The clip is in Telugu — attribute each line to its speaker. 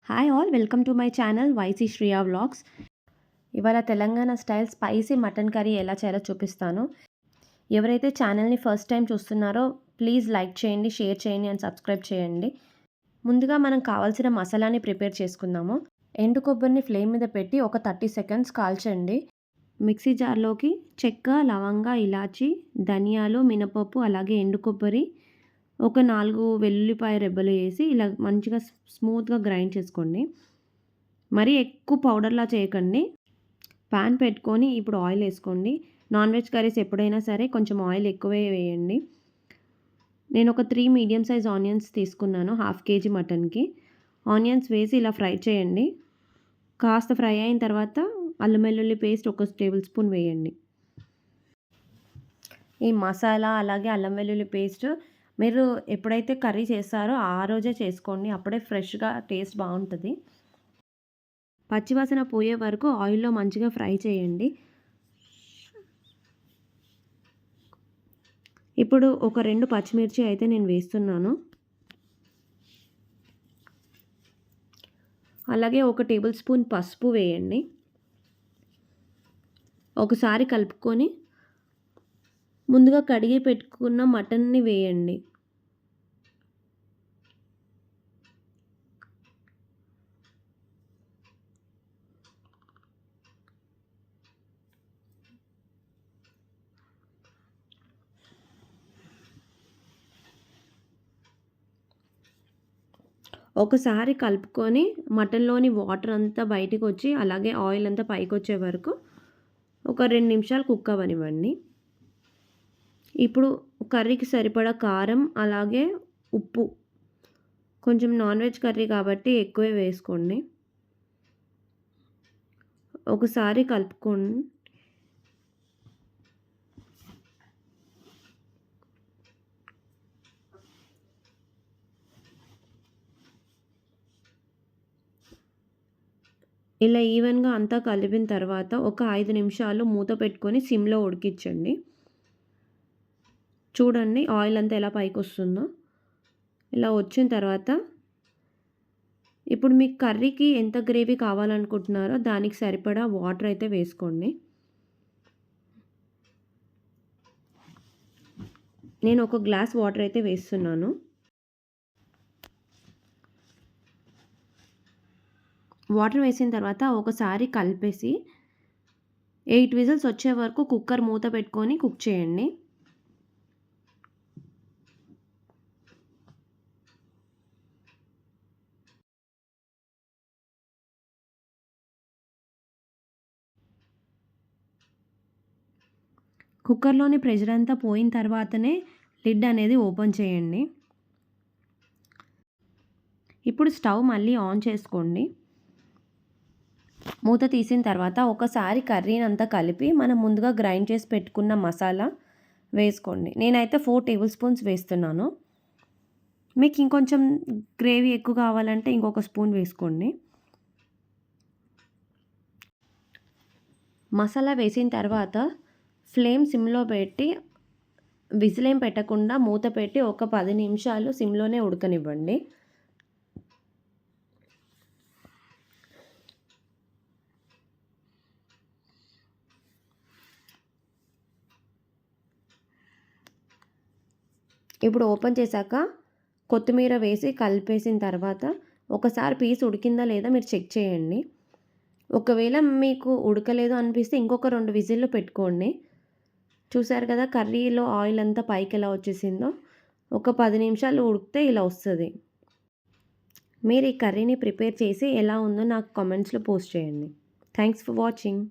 Speaker 1: Hi all, welcome to my channel YC Shriya vlogs. ఇవాళ Telangana style spicy mutton curry ఎలా చేయాలో చూపిస్తాను. ఎవరైతే ఛానల్ని ఫస్ట్ టైం చూస్తున్నారో ప్లీజ్ లైక్ చేయండి, షేర్ చేయండి అండ్ సబ్స్క్రైబ్ చేయండి. ముందుగా మనం కావాల్సిన మసాలాని ప్రిపేర్ చేసుకుందాము. ఎండు కొబ్బరిని ఫ్లేమ్ మీద పెట్టి ఒక 30 సెకండ్స్ కాల్చండి. మిక్సీ జార్లోకి చెక్క, లవంగ, ఇలాచి, ధనియాలు, మినపప్పు, అలాగే ఎండు కొబ్బరి, ఒక 4 వెల్లుల్లిపాయ రెబ్బలు వేసి ఇలా మంచిగా స్మూత్గా గ్రైండ్ చేసుకోండి. మరీ ఎక్కువ పౌడర్లా చేయకండి. పాన్ పెట్టుకొని ఇప్పుడు ఆయిల్ వేసుకోండి. నాన్ వెజ్ కర్రీస్ ఎప్పుడైనా సరే కొంచెం ఆయిల్ ఎక్కువే వేయండి. నేను ఒక 3 మీడియం సైజ్ ఆనియన్స్ తీసుకున్నాను హాఫ్ కేజీ మటన్కి. ఆనియన్స్ వేసి ఇలా ఫ్రై చేయండి. కాస్త ఫ్రై అయిన తర్వాత అల్లం వెల్లుల్లి పేస్ట్ 1 టేబుల్ స్పూన్ వేయండి. ఈ మసాలా అలాగే అల్లం వెల్లుల్లి పేస్ట్ మీరు ఎప్పుడైతే కర్రీ చేస్తారో ఆ రోజే చేసుకోండి. అప్పుడే ఫ్రెష్‌గా టేస్ట్ బావుంటది. పచ్చివాసన పోయే వరకు ఆయిల్‌లో మంచిగా ఫ్రై చేయండి. ఇప్పుడు ఒక 2 పచ్చిమిర్చి అయితే నేను వేస్తున్నాను. అలాగే 1 టేబుల్ స్పూన్ పసుపు వేయండి. ఒకసారి కలుపుకొని ముందుగా కడిగి పెట్టుకున్న మటన్‌ని వేయండి. ఒకసారి కలుపుకొని మటన్‌లోని వాటర్ అంతా బయటికొచ్చి అలాగే ఆయిల్ అంతా పైకొచ్చే వరకు ఒక 2 నిమిషాలు కుక్ అవ్వనివ్వండి. ఇప్పుడు కర్రీకి సరిపడా కారం అలాగే ఉప్పు, కొంచెం నాన్ వెజ్ కర్రీ కాబట్టి ఎక్కువే వేసుకోండి. ఒకసారి కలుపుకోండి. ఇలా ఈవెన్‌గా అంతా కలిపిన తర్వాత ఒక 5 నిమిషాలు మూత పెట్టుకొని సిమ్‌లో ఉడికించండి. చూడండి ఆయిల్ అంతా ఎలా పైకొస్తుందో. ఇలా వచ్చిన తర్వాత ఇప్పుడు మీకు కర్రీకి ఎంత గ్రేవీ కావాలనుకుంటున్నారో దానికి సరిపడా వాటర్ అయితే వేసుకోండి. నేను ఒక గ్లాస్ వాటర్ అయితే వేస్తున్నాను. వాటర్ వేసిన తర్వాత ఒకసారి కలిపేసి 8 విజిల్స్ వచ్చే వరకు కుక్కర్ మూత పెట్టుకొని కుక్ చేయండి. కుక్కర్‌లోని ప్రెషర్ అంతా పోయిన తర్వాతనే లిడ్ అనేది ఓపెన్ చేయండి. ఇప్పుడు స్టవ్ మళ్ళీ ఆన్ చేసుకోండి. మూత తీసిన తర్వాత ఒకసారి కర్రీనంతా కలిపి మనం ముందుగా గ్రైండ్ చేసి పెట్టుకున్న మసాలా వేసుకోండి. నేనైతే 4 టేబుల్ స్పూన్స్ వేస్తున్నాను. మీకు ఇంకొంచెం గ్రేవీ ఎక్కువ కావాలంటే ఇంకొక స్పూన్ వేసుకోండి. మసాలా వేసిన తర్వాత ఫ్లేమ్ సిమ్‌లో పెట్టి విజిల్ ఏం పెట్టకుండా మూత పెట్టి ఒక 10 నిమిషాలు సిమ్‌లోనే ఉడకనివ్వండి. ఇప్పుడు ఓపెన్ చేశాక కొత్తిమీర వేసి కలిపేసిన తర్వాత ఒకసారి పీస్ ఉడికిందా లేదా మీరు చెక్ చేయండి. ఒకవేళ మీకు ఉడకలేదు అనిపిస్తే ఇంకొక 2 విజిల్లు పెట్టుకోండి. చూసారు కదా కర్రీలో ఆయిల్ అంతా పైకి ఎలా వచ్చేసిందో. ఒక 10 నిమిషాలు ఉడికితే ఇలా వస్తది. మీరు ఈ కర్రీని ప్రిపేర్ చేసి ఎలా ఉందో నాకు కామెంట్స్‌లో పోస్ట్ చేయండి. Thanks for watching.